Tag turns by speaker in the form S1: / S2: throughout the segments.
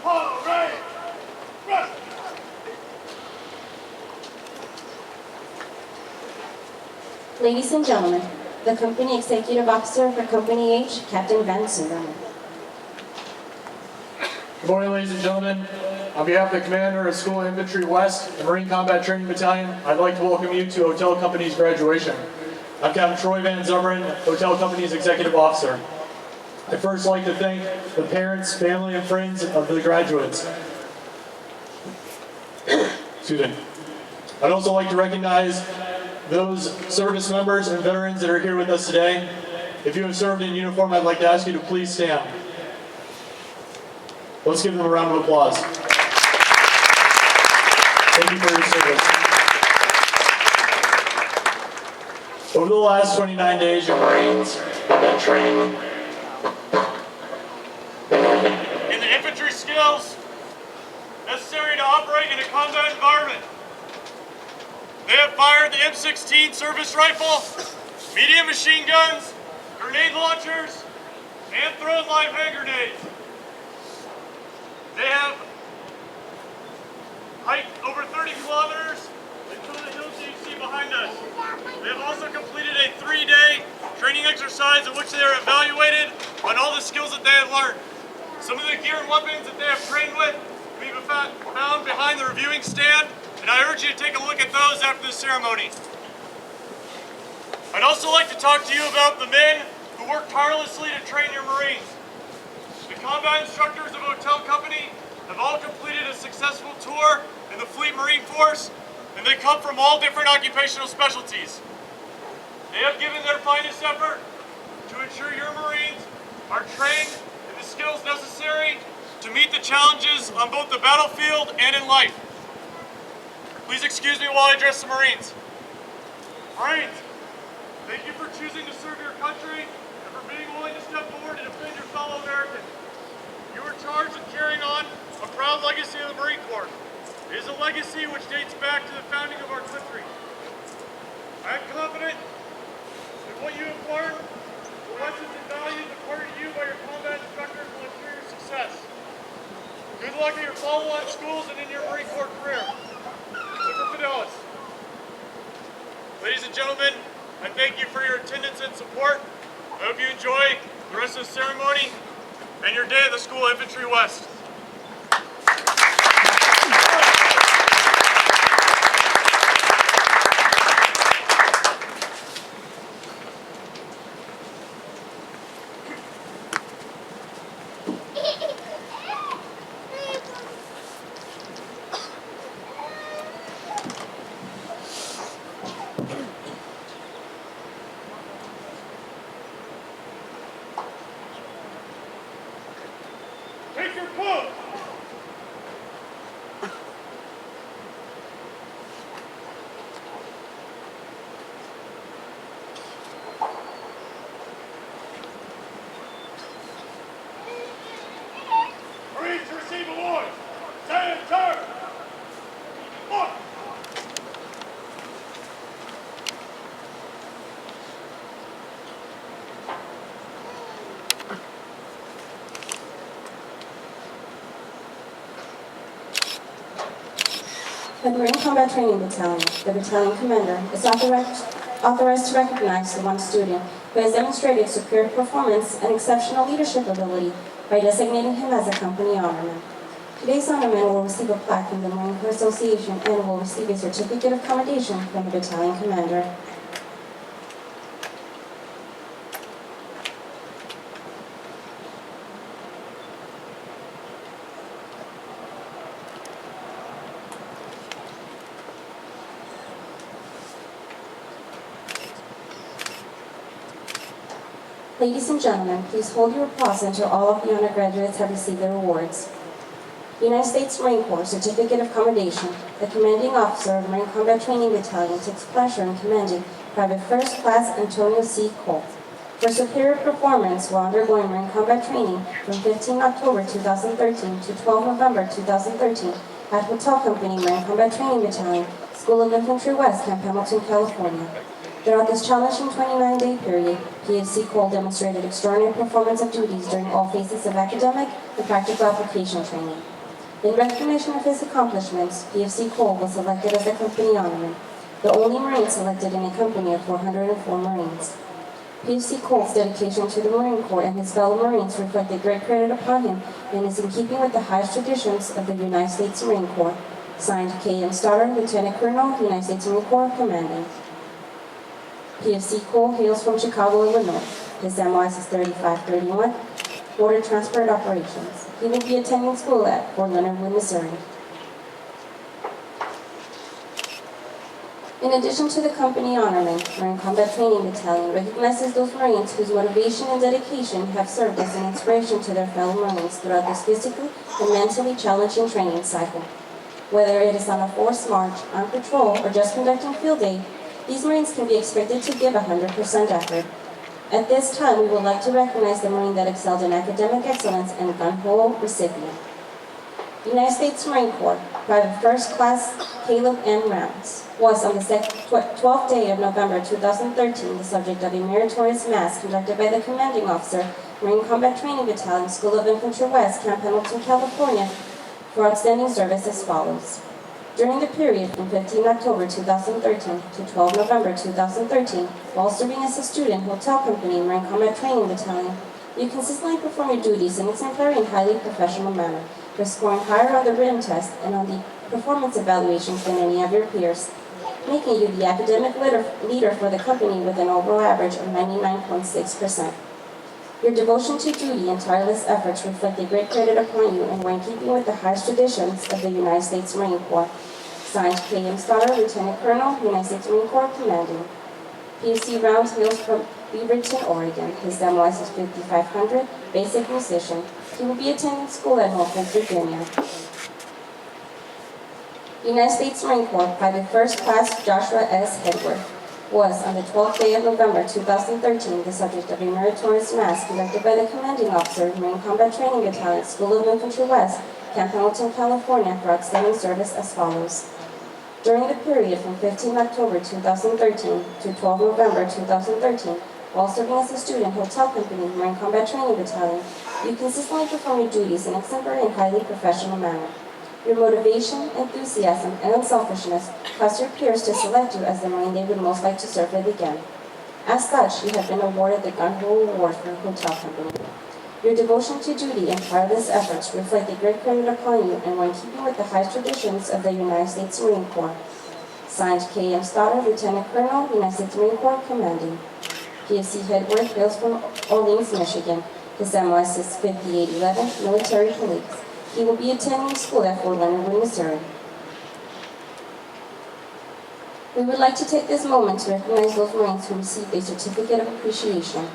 S1: All right. Rush.
S2: Ladies and gentlemen, the Company Executive Officer for Company H, Captain Van Zimmerman.
S3: Good morning, ladies and gentlemen. On behalf of the Commander of School Infantry West, the Marine Combat Training Battalion, I'd like to welcome you to Hotel Company's graduation. I'm Captain Troy Van Zimmerman, Hotel Company's Executive Officer. I'd first like to thank the parents, family, and friends of the graduates. Excuse me. I'd also like to recognize those service members and veterans that are here with us today. If you have served in uniform, I'd like to ask you to please stand. Let's give them a round of applause. Thank you for your service. Over the last 29 days, your Marines have been training
S1: In the infantry skills necessary to operate in a combat environment. They have fired the M16 service rifle, medium machine guns, grenade launchers, and thrown live hand grenades. They have hiked over 30 kilometers into the hills that you see behind us. They have also completed a 3-day training exercise in which they are evaluated on all the skills that they have learned. Some of the gear and weapons that they have trained with can be found behind the reviewing stand, and I urge you to take a look at those after the ceremony. I'd also like to talk to you about the men who work tirelessly to train your Marines. The combat instructors of Hotel Company have all completed a successful tour in the Fleet Marine Force, and they come from all different occupational specialties. They have given their finest effort to ensure your Marines are trained in the skills necessary to meet the challenges on both the battlefield and in life. Please excuse me while I address the Marines. Marines, thank you for choosing to serve your country and for being willing to step forward and defend your fellow Americans. You are charged with carrying on a proud legacy of the Marine Corps. It is a legacy which dates back to the founding of our country. I am confident that what you have learned, the lessons and values imparted to you by your combat instructors will ensure your success. Good luck in your follow-on schools and in your Marine Corps career. Super Fidelis. Ladies and gentlemen, I thank you for your attendance and support. I hope you enjoy the rest of the ceremony and your day at the School of Infantry West. Take your post! Marines receive awards. Stand turn. One.
S2: The Marine Combat Training Battalion, the battalion commander, is authorized to recognize the one student who has demonstrated superior performance and exceptional leadership ability by designating him as a company honorman. Today's honorman will receive a plaque from the Marine Corps Association and will receive a certificate of commendation from the battalion commander. Ladies and gentlemen, please hold your applause until all of the undergraduates have received their awards. United States Marine Corps Certificate of Commendation. The Commanding Officer of Marine Combat Training Battalion takes pleasure in commending Private First Class Antonio C. Colt for superior performance while undergoing Marine Combat Training from 15 October 2013 to 12 November 2013 at Hotel Company Marine Combat Training Battalion, School of Infantry West, Camp Hamilton, California. Throughout this challenging 29-day period, PFC Cole demonstrated extraordinary performance of duties during all phases of academic and practical application training. In recognition of his accomplishments, PFC Cole was selected as the company honorman, the only Marine selected in a company of 404 Marines. PFC Cole's dedication to the Marine Corps and his fellow Marines reflected great credit upon him and is in keeping with the highest traditions of the United States Marine Corps. Signed, K.M. Stoddard, Lieutenant Colonel, United States Marine Corps, Commanding. PFC Cole hails from Chicago, Illinois. His MOS is 3531, Border Transport Operations. He will be attending school at Fort Leonard Wood, Missouri. In addition to the company honorman, Marine Combat Training Battalion recognizes those Marines whose motivation and dedication have served as an inspiration to their fellow Marines throughout this physically and mentally challenging training cycle. Whether it is on a forced march, on patrol, or just conducting field day, these Marines can be expected to give 100% effort. At this time, we would like to recognize the Marine that excelled in academic excellence and gun-hole recipient. United States Marine Corps, Private First Class Caleb M. Rounds, was on the 12th day of November 2013 the subject of a meritorious mass conducted by the commanding officer, Marine Combat Training Battalion, School of Infantry West, Camp Pendleton, California, for outstanding service as follows. During the period from 15 October 2013 to 12 November 2013, while serving as a student hotel company in Marine Combat Training Battalion, you consistently perform your duties in an exemplary and highly professional manner, for scoring higher on the written test and on the performance evaluations than any of your peers, making you the academic leader for the company with an overall average of 99.6%. Your devotion to duty and tireless efforts reflect a great credit upon you and were in keeping with the highest traditions of the United States Marine Corps. Signed, K.M. Stoddard, Lieutenant Colonel, United States Marine Corps, Commanding. PFC Rounds hails from Beaverton, Oregon. His MOS is 5500, basic musician. He will be attending school at Norfolk, Virginia. United States Marine Corps Private First Class Joshua S. Hedworth was, on the 12th day of November 2013, the subject of a meritorious mass conducted by the commanding officer, Marine Combat Training Battalion, School of Infantry West, Camp Pendleton, California, for outstanding service as follows. During the period from 15 October 2013 to 12 November 2013, while serving as a student hotel company, Marine Combat Training Battalion, you consistently perform your duties in an exemplary and highly professional manner. Your motivation, enthusiasm, and unselfishness caused your peers to select you as the Marine they would most like to serve with again. As such, you have been awarded the Gun Hole Award for Hotel Company. Your devotion to duty and tireless efforts reflect a great credit upon you and were in keeping with the highest traditions of the United States Marine Corps. Signed, K.M. Stoddard, Lieutenant Colonel, United States Marine Corps, Commanding. PFC Hedworth hails from Orleans, Michigan. His MOS is 5811, Military Police. He will be attending school at Fort Leonard Wood, Missouri. We would like to take this moment to recognize those Marines who received a certificate of appreciation.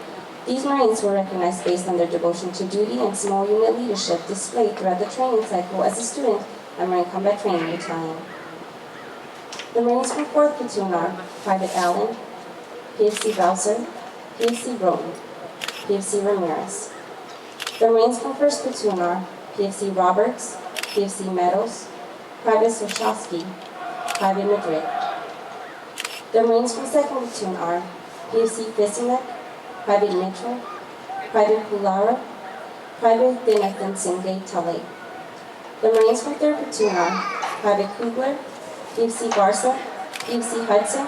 S2: These Marines were recognized based on their devotion to duty and small unit leadership displayed throughout the training cycle as a student at Marine Combat Training Battalion. The Marines from 4th Platoon are Private Allen, PFC Bowser, PFC Roden, PFC Ramirez. The Marines from 1st Platoon are PFC Roberts, PFC Meadows, Private Sochowski, Private Madrid. The Marines from 2nd Platoon are PFC Fisimek, Private Mitchell, Private Kulara, Private Dinathan Singay Talay. The Marines from 3rd Platoon are Private Kugler, PFC Barca, PFC Hudson,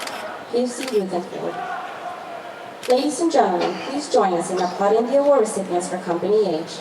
S2: PFC Rutherford. Ladies and gentlemen, please join us in applauding the award recipients for company age.